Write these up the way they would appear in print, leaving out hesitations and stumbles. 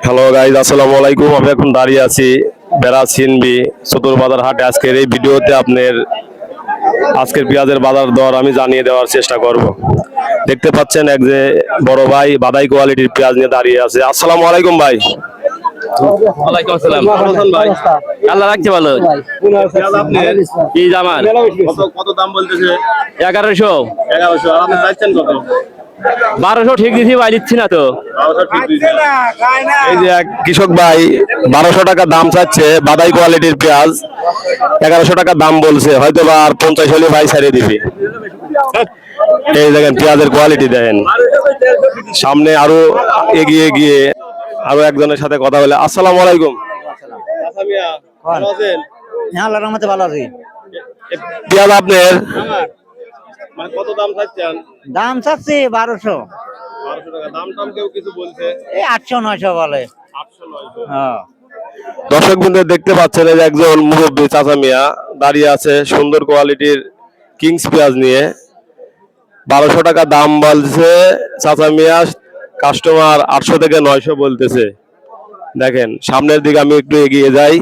Hello guys, আসসালামু আলাইকুম। আমি এখন দাঁড়িয়ে আছি বেড়া সিনবি চতুর বাজার হাটে। আজকের এই ভিডিওতে আপনার আজকের পেঁয়াজের বাজার দর আমি জানিয়ে দেওয়ার চেষ্টা করব। দেখতে পাচ্ছেন এক যে বড় ভাই বাদাই কোয়ালিটির পেঁয়াজ নিয়ে দাঁড়িয়ে আছে। আসসালামু আলাইকুম ভাই। ওয়ালাইকুম আসসালাম। ভালো আছেন ভাই? আল্লাহ রাখছে ভালো। পেঁয়াজ আপনার কি জামান কত কত দাম বলতেছে? 1100 1100। আর আপনি চাইছেন কত? 1200 ঠিক দিছি ভাই, দিচ্ছি না তো। 1200 ঠিক দিয়েছে। এই যে এক কৃষক ভাই 1200 টাকা দাম চাচ্ছে বাদাই কোয়ালিটির পেঁয়াজ, 1100 টাকা দাম বলছে, হয়তো বা আর 50 হলে ভাই ছাড়িয়ে দিবি। এই দেখেন পেঁয়াজের কোয়ালিটি দেখেন। সামনে আরো এগিয়ে গিয়ে আরো একজনের সাথে কথা বলে। আসসালামু আলাইকুম। ভালো আছেন? হ্যাঁ, আল্লাহর রহমতে ভালো আছি। পেঁয়াজ আপনার মানে কত দাম চাচ্ছেন? দাম চাচ্ছি 1200। 1200 টাকা দাম টাম কেউ কিছু বলছে? এই 800-900 বলে। 800 900। হ্যাঁ, দর্শক বিন্দু দেখতে পাচ্ছেন এই যে একজন মুরব্বী চাচা মিয়া দাঁড়িয়ে আছে সুন্দর কোয়ালিটির কিংস পেঁয়াজ নিয়ে। 1200 টাকা দাম বলছে চাচা মিয়া, কাস্টমার 800 থেকে 900 বলতেছে। দেখেন সামনের দিকে আমি একটু এগিয়ে যাই।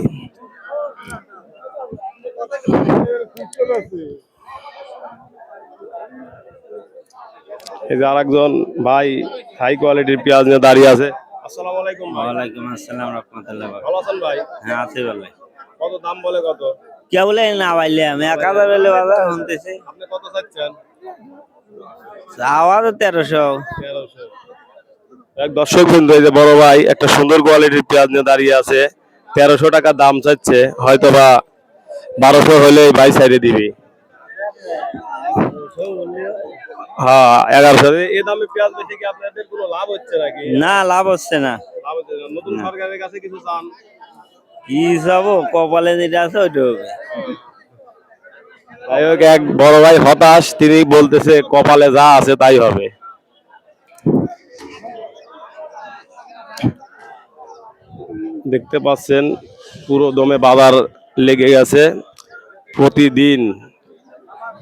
এই যে আরেকজন ভাই হাই কোয়ালিটির পেঁয়াজ নিয়ে দাঁড়িয়ে আছে। আসসালামু আলাইকুম ভাই। ওয়ালাইকুম আসসালাম রাহমাতুল্লাহ। ভালো আছেন ভাই? হ্যাঁ, আছি ভালো। কত দাম বলে কত? কে বলে না পাইলে আমি 1000 বলে বাজার শুনতেছি। আপনি কত চাচ্ছেন? আওয়াজ 1300। 1300। এক দর্শক বিন্দু এই যে বড় ভাই একটা সুন্দর কোয়ালিটির পেঁয়াজ নিয়ে দাঁড়িয়ে আছে, 1300 টাকা দাম চাচ্ছে, হয়তো বা 1200 হলে ভাই সাইডে দিবি। হ্যাঁ 1100। এই দামে পেঁয়াজ বেশি কি আপনাদের কোনো লাভ হচ্ছে নাকি? না, লাভ হচ্ছে না। লাভ হচ্ছে না। নতুন সরকারের কাছে কিছু চান? কি যাব, কপালে যেটা আছে ওইটা হবে। যাই হোক, এক বড় ভাই হতাশ, তিনি বলতেছে কপালে যা আছে তাই হবে। দেখতে পাচ্ছেন পুরো দমে বাজার লেগে গেছে। প্রতিদিন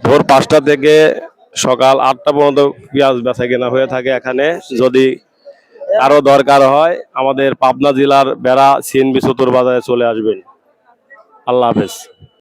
ভোর 5টা থেকে সকাল 8টা পর্যন্ত পেঁয়াজ বেচা কেনা হয়ে থাকে এখানে। যদি আরো দরকার হয় আমাদের পাবনা জেলার বেড়া সিএনবি চতুর বাজারে চলে আসবেন। আল্লাহ হাফেজ।